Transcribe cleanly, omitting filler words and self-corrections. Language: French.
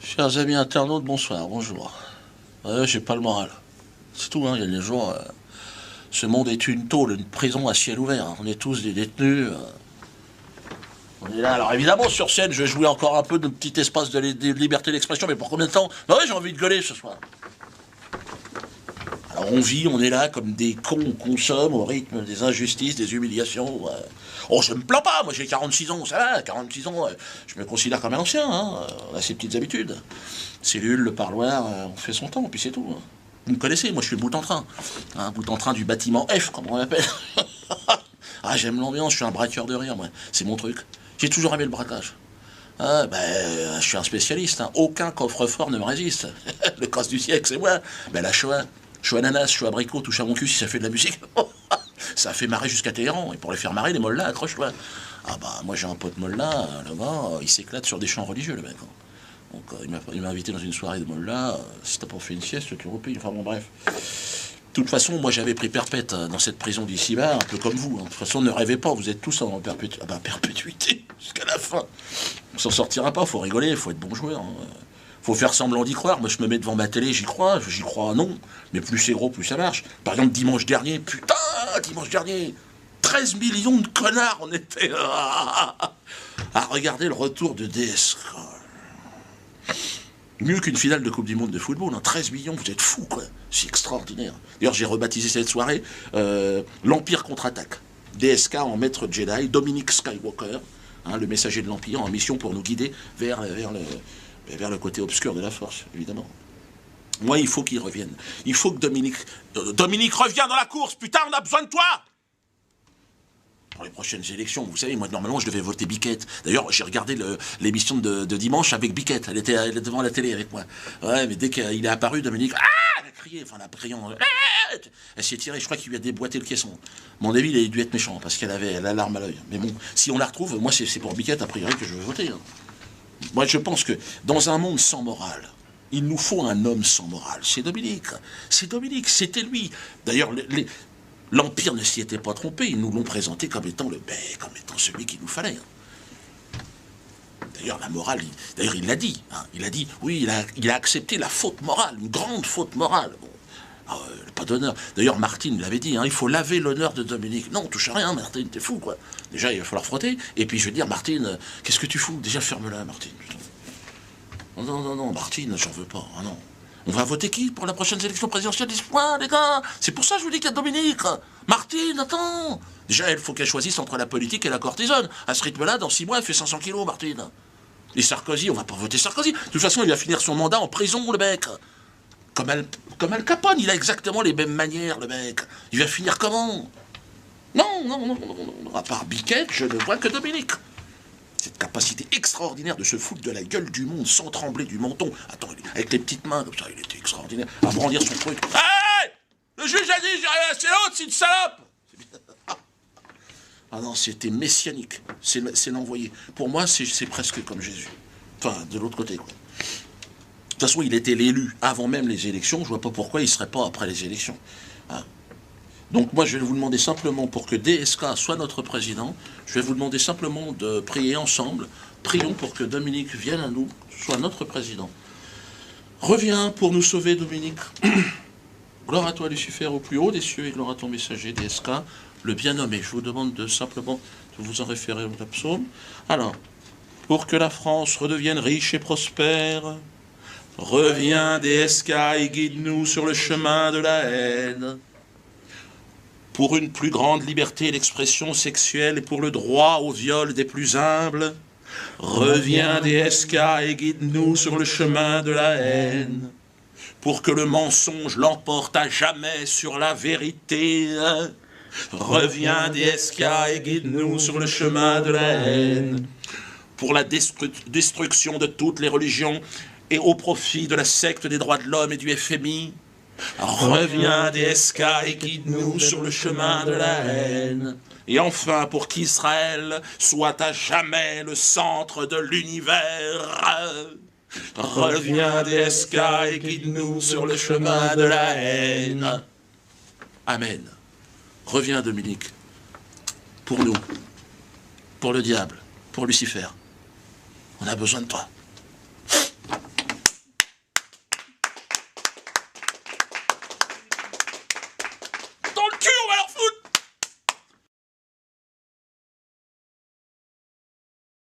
Chers amis internautes, bonsoir, bonjour. J'ai pas le moral. C'est tout, hein, il y a des jours... ce monde est une tôle, une prison à ciel ouvert. On est tous des détenus. On est là. Alors évidemment, sur scène, je vais jouer encore un peu de petit espace de liberté d'expression, mais pour combien de temps? Bah ouais, j'ai envie de gueuler ce soir. Alors on vit, on est là comme des cons, on consomme au rythme des injustices, des humiliations. Oh, je me plains pas, moi j'ai 46 ans, ça va, 46 ans, je me considère comme un ancien, hein, on a ses petites habitudes. Cellule, le parloir, on fait son temps, puis c'est tout. Vous me connaissez, moi je suis le bout en train. Un bout en train du bâtiment F, comme on l'appelle. Ah, j'aime l'ambiance, je suis un braqueur de rire, moi, c'est mon truc. J'ai toujours aimé le braquage. Ah, ben, je suis un spécialiste, hein. Aucun coffre-fort ne me résiste. Le casse du siècle, c'est moi. Ben, la Shoah. Chou ananas, chou abricot, touche à mon cul si ça fait de la musique. Ça fait marrer jusqu'à Téhéran. Et pour les faire marrer, les mollahs, accroche-toi. Ah bah, moi j'ai un pote mollah, là-bas, il s'éclate sur des chants religieux, le mec. Donc il m'a invité dans une soirée de mollah. Si t'as pas fait une sieste, tu repayes. Enfin bon, bref. De toute façon, moi j'avais pris perpète dans cette prison d'ici-bas, un peu comme vous. De toute façon, ne rêvez pas, vous êtes tous en perpétuité jusqu'à la fin. On s'en sortira pas, faut rigoler, faut être bon joueur. Hein. Faut faire semblant d'y croire. Moi, je me mets devant ma télé, j'y crois non. Mais plus c'est gros, plus ça marche. Par exemple, dimanche dernier, putain, dimanche dernier, 13 millions de connards, on était à regarder le retour de DSK. Mieux qu'une finale de Coupe du Monde de football, hein. 13 millions, vous êtes fous, quoi. C'est extraordinaire. D'ailleurs, j'ai rebaptisé cette soirée l'Empire contre-attaque. DSK en maître Jedi, Dominic Skywalker, hein, le messager de l'Empire, en mission pour nous guider vers le côté obscur de la force, évidemment. Moi, il faut qu'il revienne. Il faut que Dominique revienne dans la course. Putain, on a besoin de toi. Pour les prochaines élections, vous savez, moi, normalement, je devais voter Biquette. D'ailleurs, j'ai regardé l'émission de dimanche avec Biquette. Elle était devant la télé avec moi. Ouais, mais dès qu'il est apparu, Dominique... Ah, elle a crié, enfin, la priant. Elle s'est tirée, je crois qu'il lui a déboîté le caisson. Mon avis, il a dû être méchant, parce qu'elle avait la larme à l'œil. Mais bon, si on la retrouve, moi, c'est pour Biquette, a priori, que je veux voter. Hein. Moi, je pense que dans un monde sans morale, il nous faut un homme sans morale. C'est Dominique. C'est Dominique, c'était lui. D'ailleurs, l'Empire ne s'y était pas trompé. Ils nous l'ont présenté comme étant comme étant celui qu'il nous fallait. D'ailleurs, la morale, d'ailleurs, il l'a dit. Hein, il a dit, oui, il a accepté la faute morale, une grande faute morale. Bon. Pas d'honneur. D'ailleurs, Martine l'avait dit, hein, il faut laver l'honneur de Dominique. Non, touche à rien, Martine, t'es fou, quoi. Déjà, il va falloir frotter. Et puis, je vais dire, Martine, qu'est-ce que tu fous? Déjà, ferme-la, Martine. Putain. Non, Martine, j'en veux pas. Ah non. On va voter qui pour la prochaine élection présidentielle? Dis-moi, les gars. C'est pour ça que je vous dis qu'il y a Dominique. Martine, attends. Déjà, il faut qu'elle choisisse entre la politique et la courtisane. À ce rythme-là, dans 6 mois, elle fait 500 kilos, Martine. Et Sarkozy, on va pas voter Sarkozy. De toute façon, il va finir son mandat en prison, le mec. Comme Al Capone, il a exactement les mêmes manières, le mec. Il va finir comment? Non. À part Biquette, je ne vois que Dominique. Cette capacité extraordinaire de se foutre de la gueule du monde sans trembler du menton. Attends, avec les petites mains comme ça, il était extraordinaire. À brandir son truc. Hey! Le juge a dit, c'est l'autre, c'est une salope! Ah non, c'était messianique. C'est l'envoyé. Pour moi, c'est presque comme Jésus. Enfin, de l'autre côté, quoi. De toute façon, il était l'élu avant même les élections. Je vois pas pourquoi il ne serait pas après les élections. Hein. Donc moi, je vais vous demander simplement, pour que DSK soit notre président, je vais vous demander simplement de prier ensemble. Prions pour que Dominique vienne à nous, soit notre président. Reviens pour nous sauver, Dominique. Gloire à toi, Lucifer, au plus haut des cieux, et gloire à ton messager, DSK, le bien nommé. Je vous demande simplement de vous en référer au psaume. Alors, pour que la France redevienne riche et prospère, reviens, DSK, et guide-nous sur le chemin de la haine. Pour une plus grande liberté d'expression sexuelle et pour le droit au viol des plus humbles, reviens, DSK, et guide-nous sur le chemin de la haine. Pour que le mensonge l'emporte à jamais sur la vérité, reviens, DSK, et guide-nous sur le chemin de la haine. Pour la destruction de toutes les religions et au profit de la secte des droits de l'homme et du FMI, reviens, DSK, et guide-nous sur le chemin de la haine. Et enfin, pour qu'Israël soit à jamais le centre de l'univers, reviens, DSK, et guide-nous sur le chemin de la haine. Amen. Reviens, Dominique, pour nous, pour le diable, pour Lucifer. On a besoin de toi.